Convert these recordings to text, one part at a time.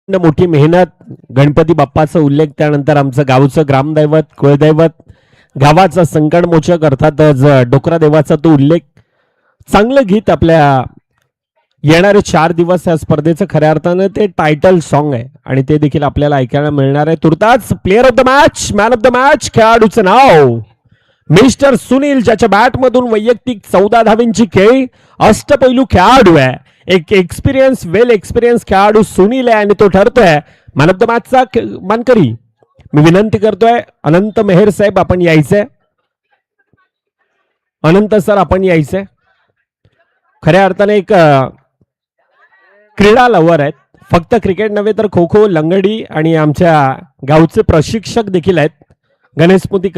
मोठी मेहनत, गणपती बाप्पाचा उल्लेख, त्यानंतर आमचं गावचं ग्रामदैवत, कुळदैवत, गावाचा संकटमोचक अर्थातच डोकरा देवाचा तो उल्लेख, चांगलं गीत आपल्या येणारे 4 दिवस या स्पर्धेचं खऱ्या अर्थानं ते टायटल सॉन्ग आहे आणि ते देखील आपल्याला ऐकायला मिळणार आहे. तुर्तास player of the match, man of the match खेळाडूचं नाव मिस्टर सुनील, ज्याच्या बॅटमधून वैयक्तिक 14 धावींची खेळी, अष्टपैलू खेळाडू आहे, एक वेल एक्सपिरियन्स खेळाडू सुनील आहे आणि तो ठरतोय मॅन ऑफ द मॅचचा मानकरी. मी विनंती करतोय अनंत मेहर साहेब, आपण यायचंय. अनंत सर, आपण यायचंय. खऱ्या अर्थाने एक क्रीडा लवर आहेत, फक्त क्रिकेट नव्हे तर खो खो, लंगडी आणि आमच्या गावचे प्रशिक्षक देखील आहेत. गणेशमूर्ती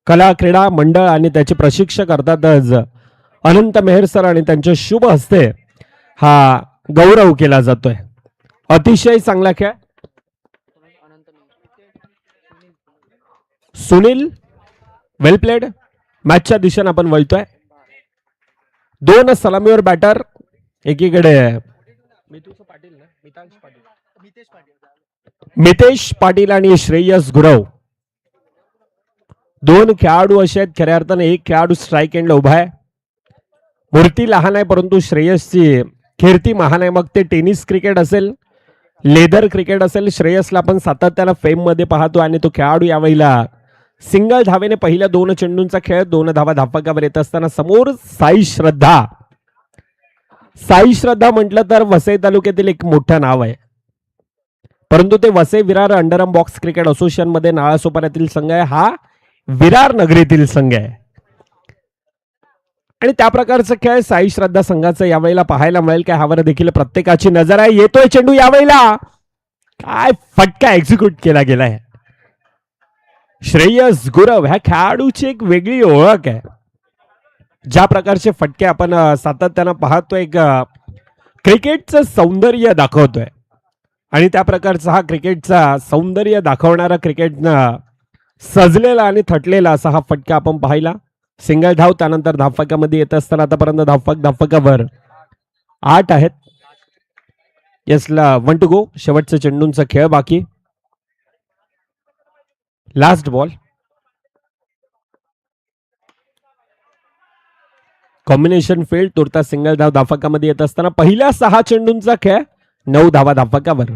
कला क्रीडा मंडळ आणि त्याचे प्रशिक्षक अर्थातच अनंत मेहर सर आणि त्यांच्या शुभ हस्ते हा गौरव केला जातोय. अतिशय चांगला खेळ. सुनील, वेल प्लेड. मॅचच्या दिशेने आपण वळतोय. 2 सलामीवर बॅटर, एकीकडे मितेश पाटील आणि श्रेयस गुरव. 2 खेळाडू असे आहेत. खऱ्या अर्थाने एक खेळाडू स्ट्राईक एंडला उभा आहे. मूर्ती लहान आहे परंतु श्रेयसची कीर्ती महान आहे. मग ते टेनिस क्रिकेट असेल, लेदर क्रिकेट असेल, श्रेयसला आपण सातत्यानं फेम मध्ये पाहतो आणि तो खेळाडू यावेळेला सिंगल धावेने पहिल्या 2 चेंडूंचा खेळ 2 धावा धापकावर येत असताना समोर साई श्रद्धा. साई श्रद्धा म्हटलं तर वसई तालुक्यातील एक मोठं नाव आहे, परंतु ते Vasai Virar underarm box cricket association मध्ये नाळासोपाऱ्यातील संघ आहे. हा विरार नगरीतील संघ आहे आणि त्या प्रकारचं खेळ साई श्रद्धा संघाचं यावेळेला पाहायला मिळेल. काय ह्यावर देखील प्रत्येकाची नजर आहे. येतोय चेंडू, यावेळेला काय फटका एक्झिक्यूट केला गेलाय. श्रेयस गुरव ह्या खेळाडूची एक वेगळी ओळख आहे. ज्या प्रकारचे फटके आपण सातत्यानं पाहतोय, क्रिकेटचं सौंदर्य दाखवतोय आणि त्या प्रकारचा हा क्रिकेटचा सौंदर्य दाखवणारा, क्रिकेटनं सजलेला आणि थटलेला असा हा फटका आपण पाहिला. सिंगल धाव, त्यानंतर धावफटकामध्ये येत असताना आतापर्यंत धावफटकावर 8 आहेत. यसला 1 टू गो. शेवटचा चेंडूंचा खेळ बाकी. Last ball. Combination field. तुर्ता सिंगल धाव धावफटकामध्ये येत असताना पहिल्या 6 चेंडूंचा खेळ 9 धावा धावफटकावर.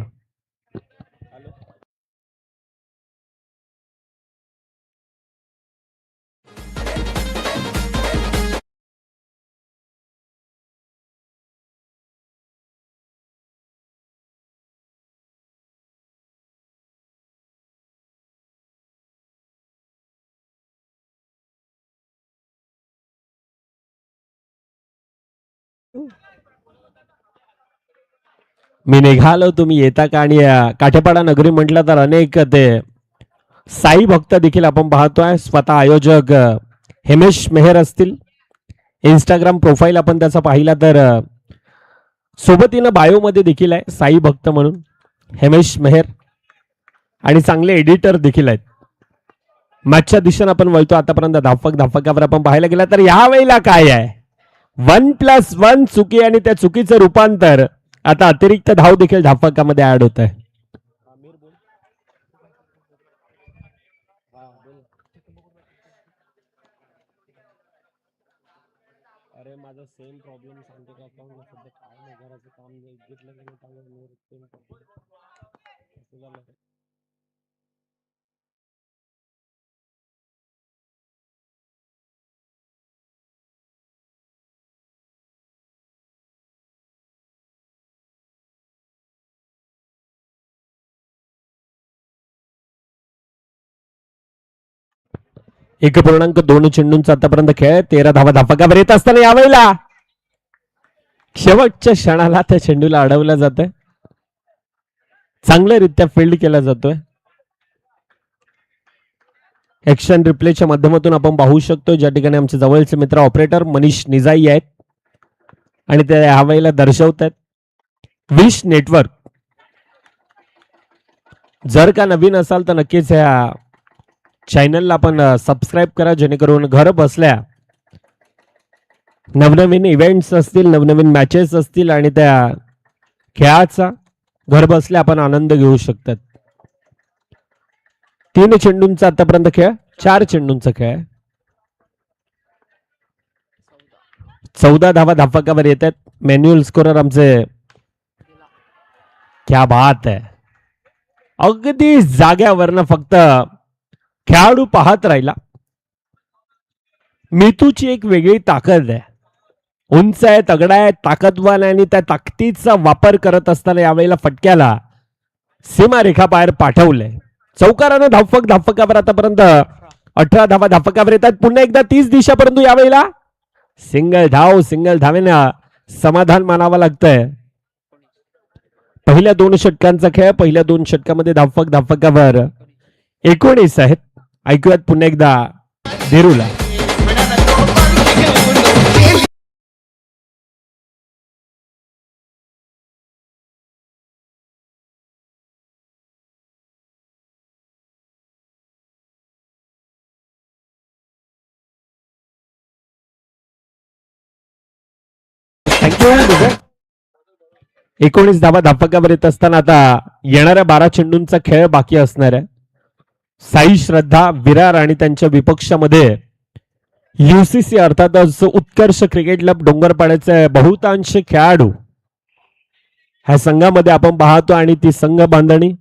मी निघालो, तुम्ही येता का? आणि काठेपाडा नगरी म्हटलं तर अनेक ते साई भक्त देखील आपण पाहतोय. स्वतः आयोजक हेमेश मेहर असतील. इंस्टाग्राम प्रोफाईल आपण त्याचा पाहिला तर सोबतीनं बायो मध्ये देखील आहे साई भक्त म्हणून हेमेश मेहर, आणि चांगले एडिटर देखील आहेत. मॅचच्या दिशेने आपण वळतो. आतापर्यंत धावफटकावर आपण पाहायला गेला तर यावेळेला काय आहे, 1+1 चुकी आणि त्या चुकीचं रूपांतर आता अतिरिक्त धाव देखील धावफटकामध्ये ऍड होत आहे. अरे माझा सेम प्रॉब्लेम सांगतो का, सध्या काय नाही, घराचं काम घेतलं एक 1.2 चेंडूंचा आतापर्यंत खेळ 13 धावा धावफटकावर येत असताना यावेळेला शेवटच्या क्षणाला त्या चेंडूला अडवलं जातंय. चांगल्यारीत्या फील्ड केला जातोय. ऍक्शन रिप्लेच्या माध्यमातून आपण पाहू शकतो ज्या ठिकाणी आमचे जवळचे मित्र ऑपरेटर मनीष निजाई आहेत आणि ते यावेळेला दर्शवत आहेत. विश नेटवर्क, जर का नवीन असाल तर नक्कीच या चॅनलला आपण सबस्क्राईब करा, जेणेकरून घर बसल्या नवनवीन इव्हेंट्स असतील, नवनवीन मॅचेस असतील आणि त्या खेळाचा घर बसल्या आपण आनंद घेऊ शकतात. 3 चेंडूंचा आतापर्यंत खेळ, 4 चेंडूंचा खेळ. 14 धावा धाफकावर येतात. मॅन्युअल स्कोरर आमचे, क्या बात आहे. अगदी जाग्यावरनं फक्त खेळाडू पाहत राहिला. मितूची एक वेगळी ताकद आहे. उंच आहे, तगडा आहे, ताकदवान आहे आणि त्या ताकदीचा वापर करत असताना यावेळेला फटक्याला सीमारेखा बाहेर पाठवलंय. चौकारानं धाफकावर आतापर्यंत 18 धावा धाफकावर येतात. पुन्हा एकदा 30 दिशा, परंतु यावेळेला सिंगल धावेनं समाधान मानावं लागतंय. पहिल्या 2 षटकांचा खेळ. पहिल्या 2 षटकामध्ये धाफकावर 19 आहेत. ऐकूयात पुन्हा एकदा धीरूला. थँक्यू. 19 धावा धाफकावर येत असताना आता येणाऱ्या 12 चेंडूंचा खेळ बाकी असणार आहे. साई श्रद्धा विरार आणि त्यांच्या विपक्षामध्ये UCC अर्थातच उत्कर्ष क्रिकेट क्लब डोंगरपाड्याचे बहुतांश खेळाडू ह्या संघामध्ये आपण पाहतो. आणि ती संघ बांधणी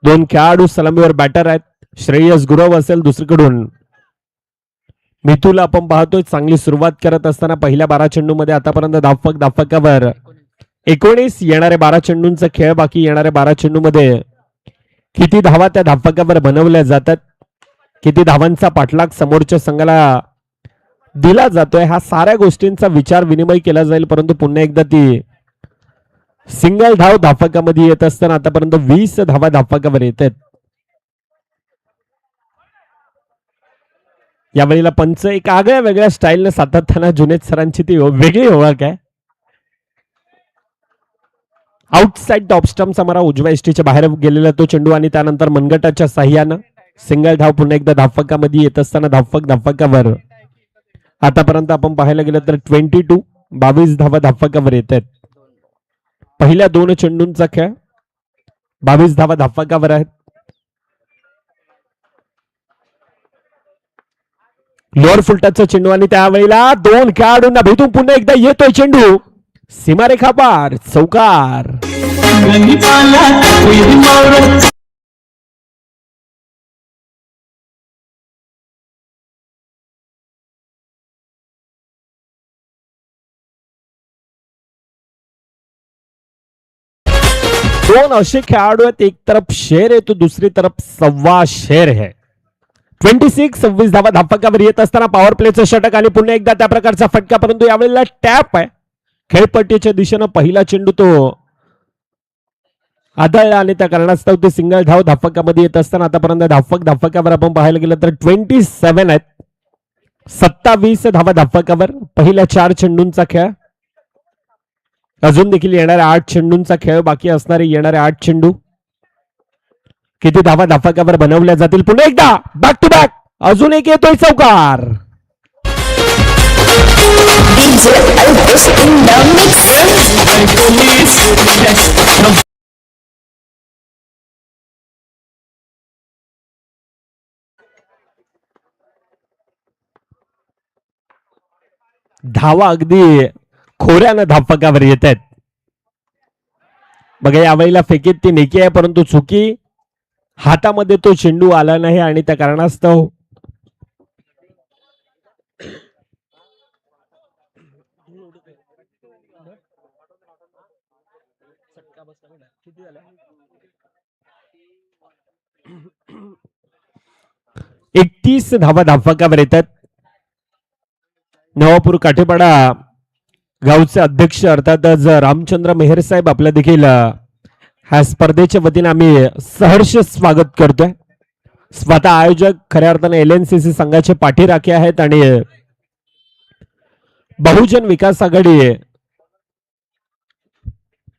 2 खेळाडू सलामीवर बॅटर आहेत. श्रेयस गुरव असेल, दुसरीकडून मितूला आपण पाहतोय चांगली सुरुवात करत असताना पहिल्या 12 चेंडूमध्ये आतापर्यंत धाफकावर 19. येणारे 12 चेंडूंचा खेळ बाकी. येणाऱ्या 12 चेंडूमध्ये किती धावा त्या धाफकावर बनवल्या जातात, किती धावांचा पाठलाग समोरच्या संघाला दिला जातोय, ह्या साऱ्या गोष्टींचा विचार विनिमय केला जाईल. परंतु पुन्हा एकदा ती सिंगल धाव धाफकामध्ये येत असताना आतापर्यंत 20 धावा धाफकावर येत आहेत. यावेळेला पंच एक आगळ्या वेगळ्या स्टाईलने सातत्यानं जुनेद सरांची ती वेगळी ओळख आहे. आउटसाइड टॉप स्टम्प हमारा उजव्या एसटीच्या बाहेर गेलेला तो चेंडू आणि त्यानंतर मनगटाच्या साह्यानं सिंगल धाव. पुन्हा एकदा धाफकामध्ये येत असताना धाफकावर आतापर्यंत आपण पाहायला गेलं तर 22 धावा धाफकावर येत आहेत. पहिल्या 2 चेंडूंचा खेळ. 22 धावा धाफकावर आहेत. लोअर फुलटचा चेंडू आणि त्यावेळेला 2 खेळाडूंना भेटून पुन्हा एकदा येतोय चेंडू सीमारेखा पार, चौकार. दोन असे खेळाडू आहेत, एक तरफ शेर आहे तो दूसरी तरफ सव्वा शेर है. 26 धावा धाफकावर येत असताना पॉवर प्लेचं षटक आणि पुन्हा एकदा त्या प्रकारचा फटका. परंतु यावेळेला टॅप आहे खेळपट्टीच्या दिशेनं. पहिला चेंडू तो आदळला आणि त्या कारणास्तव ते सिंगल धाव धाफकामध्ये येत असताना आतापर्यंत धाफकावर आपण पाहायला गेलं तर 27 आहेत. 27 धावा धाफकावर. पहिल्या 4 चेंडूंचा खेळ. अजून देखील येणाऱ्या 8 चेंडूंचा खेळ बाकी असणारे येणारे 8 चेंडू. किती धावा धाफकावर बनवल्या जातील. पुन्हा एकदा बॅक टू बॅक अजून एक येतोय चौकार. धावा अगदी खोऱ्यानं धाफकावर येत आहेत. बघा यावेळेला फेकीत ती नेकी आहे परंतु चुकी हातामध्ये तो चेंडू आला नाही आणि त्या कारणास्तव एकतीस धावा धाफकावर येतात. नवापूर काठेपाडा गावचे अध्यक्ष अर्थातच रामचंद्र मेहर साहेब आपल्या देखील ह्या स्पर्धेच्या वतीने आम्ही सहर्ष स्वागत करतोय. स्वतः आयोजक खऱ्या अर्थाने LNCC संघाचे पाठीराखे आहेत आणि बहुजन विकास आघाडी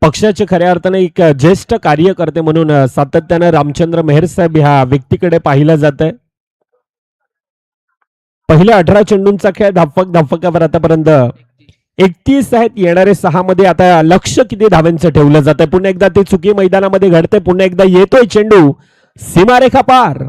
पक्षाचे खऱ्या अर्थाने एक ज्येष्ठ कार्यकर्ते म्हणून सातत्याने रामचंद्र मेहर साहेब ह्या व्यक्तीकडे पाहिलं जात आहे. पहिल्या 18 चेंडूंचा खेळ धाफकावर आतापर्यंत 31 आहेत, येणारे 6 मध्ये आता लक्ष किती धावांचं ठेवलं जात आहे. पुन्हा एकदा ती चुकी मैदानामध्ये घडते. पुन्हा एकदा येतोय चेंडू सीमारेखा पार.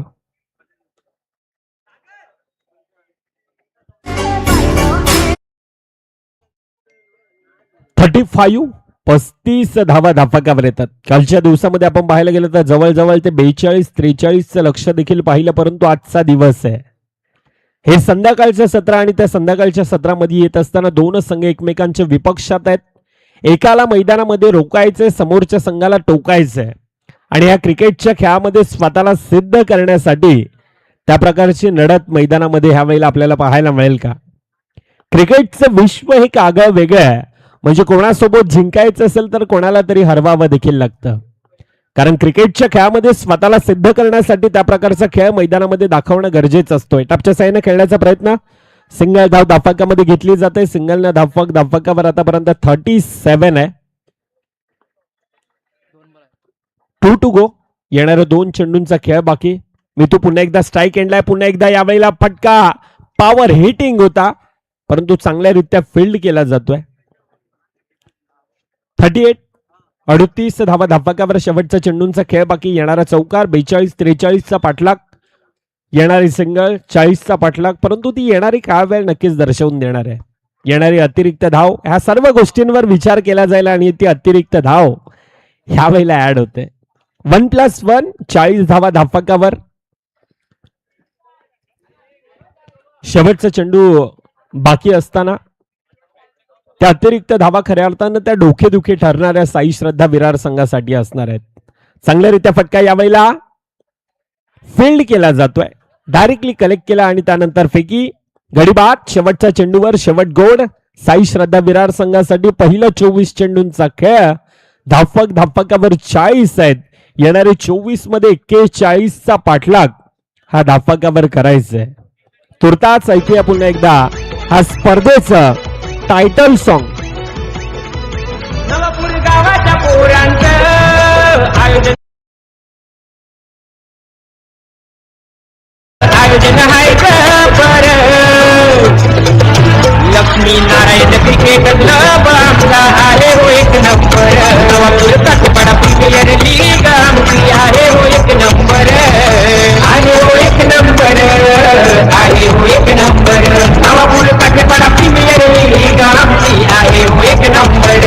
35 धावा धाफकावर येतात. कालच्या दिवसामध्ये आपण पाहायला गेलं तर जवळजवळ ते 42-43चं लक्ष देखील पाहिलं, परंतु आजचा दिवस आहे. हे संध्याकाळचं सत्र आणि त्या संध्याकाळच्या सत्रामध्ये येत असताना दोनच संघ एकमेकांच्या विपक्षात आहेत. एकाला मैदानामध्ये रोकायचंय, समोरच्या संघाला टोकायचंय आणि या क्रिकेटच्या खेळामध्ये स्वतःला सिद्ध करण्यासाठी त्या प्रकारची लढत मैदानामध्ये ह्या वेळेला आपल्याला पाहायला मिळेल का? क्रिकेटचं विश्व हे आगळं वेगळं आहे. म्हणजे कोणासोबत जिंकायचं असेल तर कोणाला तरी हरवावं देखील लागतं, कारण क्रिकेटच्या खेळामध्ये स्वतःला सिद्ध करण्यासाठी त्या प्रकारचा खेळ मैदानामध्ये दाखवणं गरजेचं असतो. टपच्या साईने खेळण्याचा प्रयत्न, सिंगल धाव धाफकामध्ये घेतली जाते. सिंगल धाफकावर आतापर्यंत 37 आहे. 2 to go. येणाऱ्या 2 चेंडूंचा खेळ बाकी. मी तू पुन्हा एकदा स्ट्राईक एंडलाय. पुन्हा एकदा यावेळेला फटका पॉवर हिटिंग होता, परंतु चांगल्यारीत्या फील्ड केला जातोय. 38 धावा धाफकावर शेवटचा चेंडूंचा खेळ बाकी. येणारा चौकार 42-43चा पाठलाग, येणारी सिंगल 40चा पाठलाग, परंतु ती येणारी काळ वेळ नक्कीच दर्शवून देणार आहे. येणारी अतिरिक्त धाव, ह्या सर्व गोष्टींवर विचार केला जाईल आणि ती अतिरिक्त धाव ह्या वेळेला ऍड होते. 1+1 40 धावा धाफकावर. शेवटचा चेंडू बाकी असताना त्या अतिरिक्त धावा खऱ्या अर्थानं त्या डोकेदुखी ठरणाऱ्या साई श्रद्धा विरार संघासाठी असणार आहेत. चांगल्यारीत्या फटका यावेळेला फील्ड केला जातोय, डायरेक्टली कलेक्ट केला आणि त्यानंतर फेकी गडीबाद. शेवटच्या चेंडूवर शेवट गोड साई श्रद्धा विरार संघासाठी. पहिलं 24 चेंडूंचा खेळ. धाफकावर 40 आहेत. येणारे 24 मध्ये 41चा पाठलाग हा धाफकावर करायचंय. तुर्ताच ऐकूया पुन्हा एकदा हा स्पर्धेचं टायटल सॉन्ग. नवापूर गावाच्या पोरांचं आयोजन आहे बर. लक्ष्मी नारायण क्रिकेट क्लब आमचा आहे हो एक number. Navapur Kathpada premier league आमची आहे हो एक नंबर. आहे हो एक नंबर, आहे हो एक number. Navapur Kathpada premier league आमची आहे हो एक नंबर.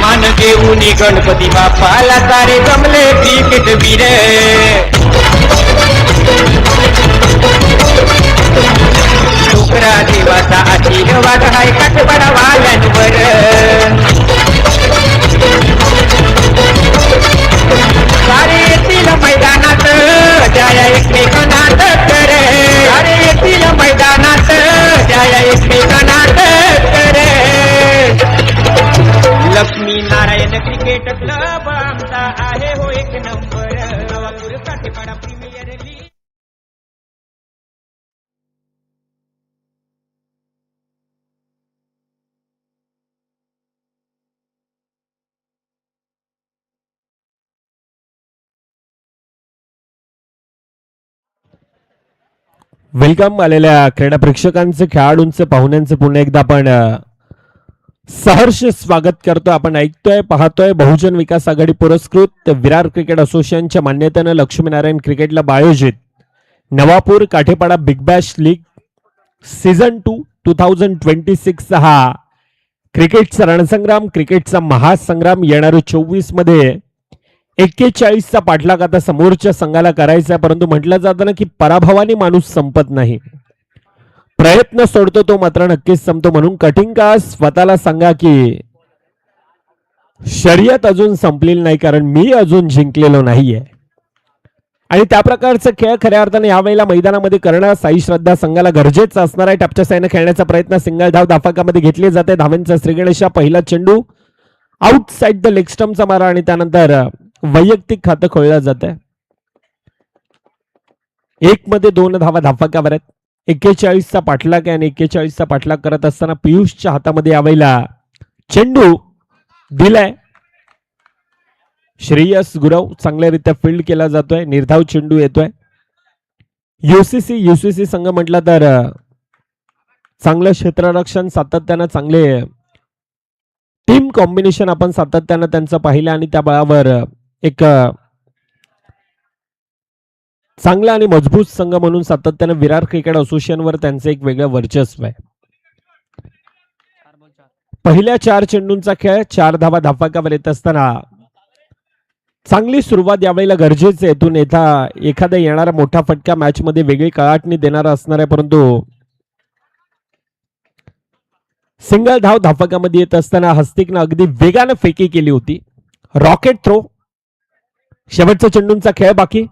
मान देऊन गणपती बाप्पाला सारे जमले क्रिकेट वीर. डोकरा देवाचा आशीर्वाद हाय काठपाडा वाल्यांवर. सारे येथील मैदानात जाया एकमेकांनात कर. सारे येथील मैदानात जाया एकमेकांनात कर. लक्ष्मी नारायण क्रिकेट क्लब आमचा आहे हो एक number. Navapur Kathpada premier league. Welcome आलेल्या क्रीडा प्रेक्षकांचे, खेळाडूंचे, पाहुण्यांचे पुन्हा एकदा आपण सहर्ष स्वागत करतो. आपण ऐकतोय, पाहतोय बहुजन विकास आघाडी पुरस्कृत विरार क्रिकेट असोसिएशनच्या मान्यतेनं लक्ष्मीनारायण क्रिकेट क्लब आयोजित Navapur Kathepada big bash league season 2 2026 हा क्रिकेटचा रणसंग्राम, क्रिकेटचा महासंग्राम. येणारे 24 मध्ये 41चा पाठलाग आता समोरच्या संघाला करायचा, परंतु म्हटलं जातं ना की पराभवाने माणूस संपत नाही, प्रयत्न सोडतो तो मात्र नक्कीच संपतो. म्हणून कठीण काळ स्वतःला सांगा की शर्यत अजून संपलेली नाही, कारण मी अजून जिंकलेलो नाहीये. आणि त्या प्रकारचा खेळ खऱ्या अर्थाने यावेळेला मैदानामध्ये करणं साई श्रद्धा संघाला गरजेचं असणार आहे. टपच्या साईने खेळण्याचा प्रयत्न, सिंगल धाव धाफकामध्ये घेतली जाते. धावांचा श्रीगणेशा. पहिला चेंडू आउटसाइड द लेग स्टंपचा मारा आणि त्यानंतर वैयक्तिक खातं खोळलं जात आहे. 1 मध्ये 2 धावा धाफकावर आहेत. 41चा पाठलाग आहे आणि 41चा पाठलाग करत असताना पियुषच्या हातामध्ये यावेळेला चेंडू दिलाय. श्रेयस गुरव चांगल्यारीत्या फील्ड केला जातोय. निर्धाव चेंडू येतोय. युसीसी संघ म्हटला तर चांगलं क्षेत्ररक्षण सातत्यानं चांगले टीम कॉम्बिनेशन आपण सातत्यानं त्यांचं पाहिलं आणि त्या बळावर एक चांगला आणि मजबूत संघ म्हणून सातत्यानं विरार क्रिकेट असोसिएशनवर त्यांचं एक वेगळं वर्चस्व आहे. पहिल्या 4 चेंडूंचा खेळ 4 धावा धापाकावर येत असताना चांगली सुरुवात यावेळेला गरजेचे येथून एखादा येणारा मोठा फटका मॅच मध्ये वेगळी कळाटणी देणारा असणार आहे. परंतु सिंगल धाव धापकामध्ये येत असताना हस्तिकनं अगदी वेगानं फेकी केली होती. Rocket throw. शेवटच्या चेंडूंचा खेळ बाकी.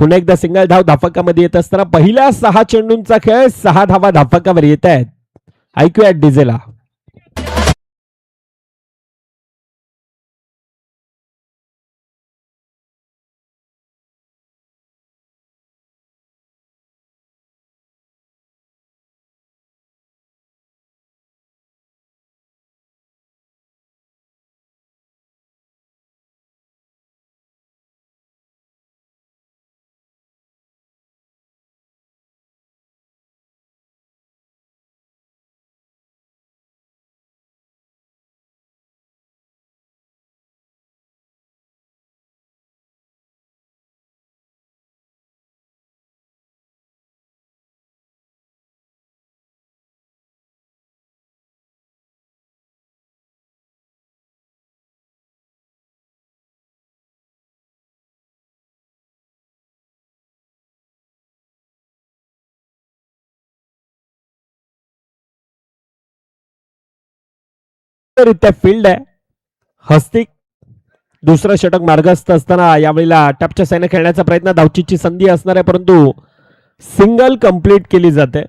पुन्हा एकदा सिंगल धाव धापकामध्ये येत असताना पहिल्या 6 चेंडूंचा खेळ 6 धावा धापकावर येत आहेत. ऐकूया डीजेला. रित्या फील्ड आहे. हस्तिक दुसरं षटक मार्गस्थ असताना यावेळेला टपच्या साईने खेळण्याचा प्रयत्न. धावचीची संधी असणार आहे परंतु सिंगल कंप्लीट केली जाते.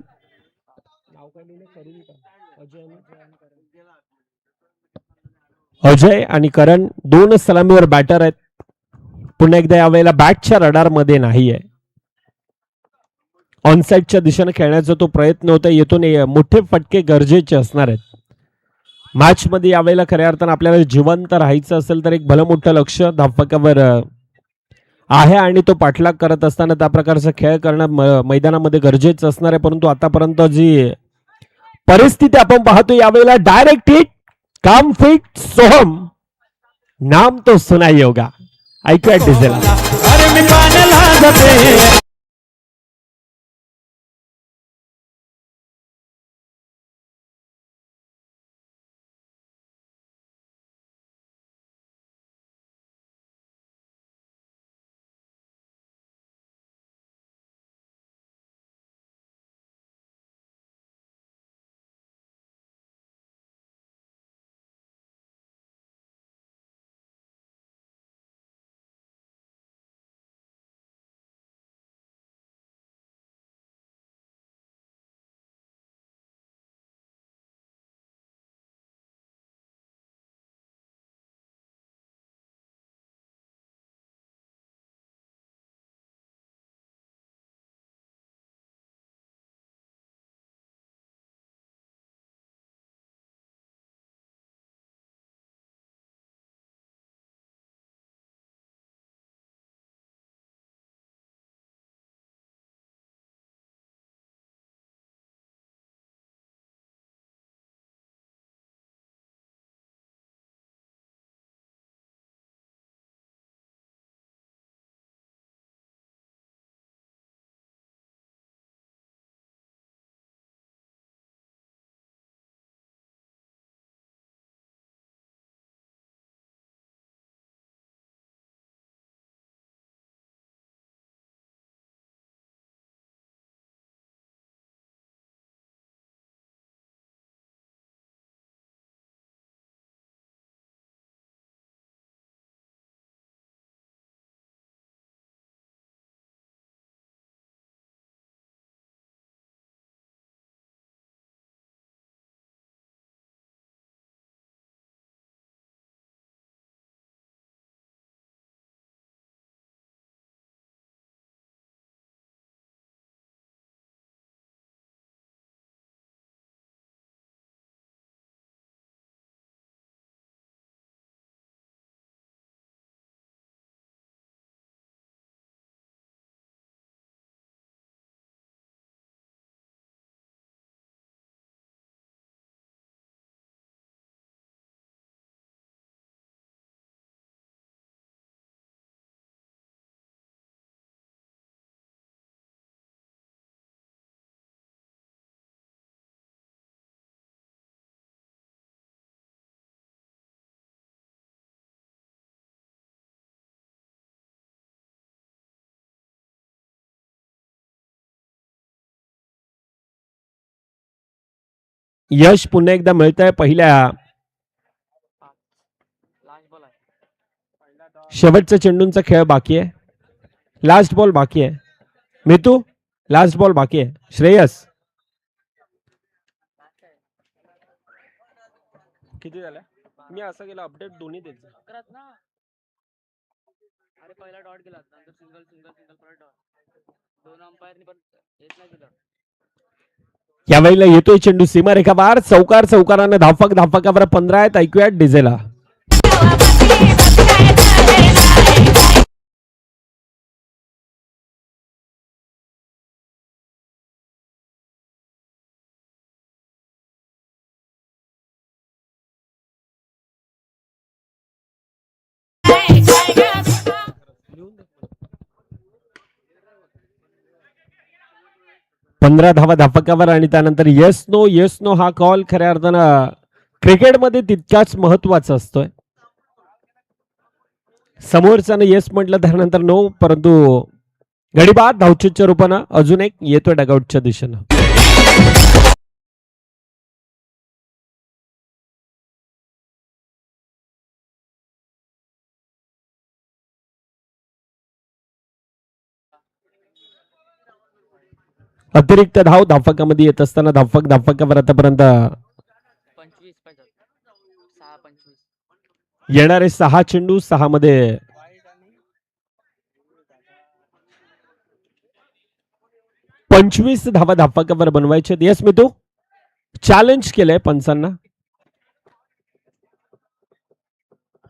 अजय आणि करण 2 सलामीवर बॅटर आहेत. पुन्हा एकदा यावेळेला बॅटच्या रडार मध्ये नाहीये. ऑनसाइडच्या दिशेने खेळण्याचा तो प्रयत्न होता. येथून मोठे फटके गरजेचे असणार आहेत. मॅच मध्ये यावेळेला खऱ्या अर्थानं आपल्याला जिवंत राहायचं असेल तर एक भलं मोठं लक्ष धावपकावर आहे आणि तो पाठलाग करत असताना त्या प्रकारचा खेळ करणं मैदानामध्ये गरजेचं असणार आहे. परंतु आतापर्यंत जी परिस्थिती आपण पाहतो यावेळेला डायरेक्ट हिट काम फिट सोहम नाम तो सुनाई होगा. ऐकूया डिझेल. यश पुन्हा एकदा मिळत आहे पहिल्या शेवटचा चेंडूंचा खेळ बाकी आहे. लास्ट बॉल बाकी आहे. मितू लास्ट बॉल बाकी आहे. श्रेयस किती झालं? मी असं केलं अपडेट दोन्ही देत जा. अरे पहिला डॉट गेला नंतर सिंगल सिंगल सिंगल परत डॉट 2 अंपायरनी पण हेच नाही दिलं. यावेळेला येतोय चेंडू सीमारेखा बाहेर. चौकारानं धाफकावर 15 आहेत. ऐकूयात डिझेला. पंधरा धावा धाफकावर आणि त्यानंतर येस नो हा कॉल खऱ्या अर्थानं क्रिकेटमध्ये तितकाच महत्वाचा असतोय. समोरच्यानं येस म्हटलं त्यानंतर नो, परंतु गडीबाद धावचीच्या रूपानं अजून एक येतोय डगआउटच्या दिशेनं. अतिरिक्त धाव धाफकामध्ये येत असताना धाफकावर आतापर्यंत 25 पाहिजे 6 25 येणारे 6 चेंडू 6 मध्ये 25 धावा धाफकावर बनवायचे. येस मी तू चॅलेंज केलंय पंचांना.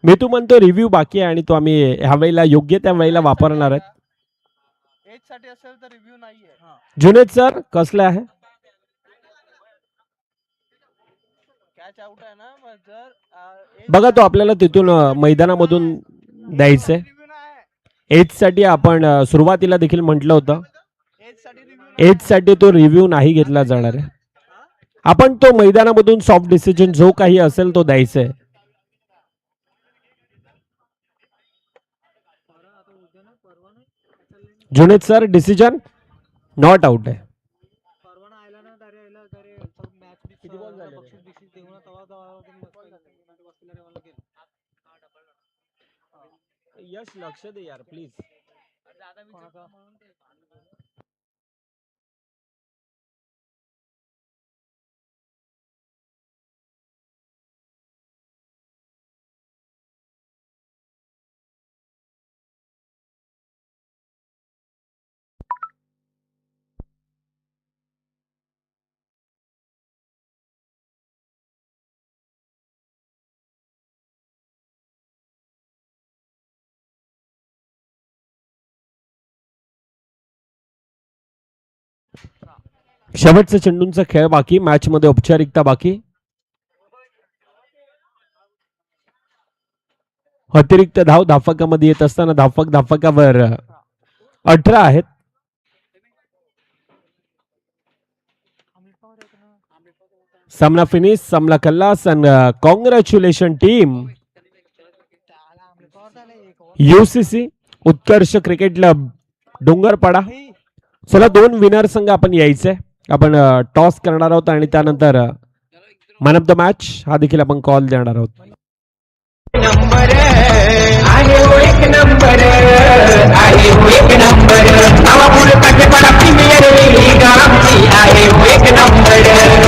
मी तू म्हणतो रिव्ह्यू बाकी आहे आणि तो आम्ही ह्या वेळेला योग्य त्या वेळेला वापरणार आहेत. एज साठी असेल तर रिव्ह्यू नाहीये. जुनेद सर कसले आहे? कॅच आउट आहे ना, मग जर बघा तो आपल्याला तिथून मैदानामधून द्यायचंय. रिव्ह्यू नाही एज साठी आपण सुरुवातीला देखील म्हटलं होतं एज साठी रिव्ह्यू एज साठी तो रिव्ह्यू नाही घेतला जाणार आहे. आपण तो मैदानामधून सॉफ्ट डिसिजन जो काही असेल तो द्यायचा आहे. Junaid sir decision not out आहे. परवाना आयला ना दारे आयला दारे सब मॅच बी किती बॉल झाले बक्षीस बिक्षीस देऊ ना तवा तवा बसलेला रेवाला गेला. यश लक्ष दे यार प्लीज. शेवटचा चेंडूंचा खेळ बाकी. मॅच मध्ये औपचारिकता बाकी. अतिरिक्त धाव धाफकामध्ये येत असताना धाफकावर 18 आहेत. सामना फिनिश, सामना खल्लास आणि कॉंग्रॅच्युलेशन टीम UCC उत्कर्ष क्रिकेट क्लब डोंगरपाडा. चला 2 विनर संघ आपण यायचंय. आपण टॉस करणार आहोत आणि त्यानंतर मॅन ऑफ द मॅच हा देखील आपण कॉल देणार आहोत. नंबर आहे हो एक नंबर आहे हो एक नंबर नावापुढे टाके पडा प्रीमियर लीग आमची आहे हो एक नंबर.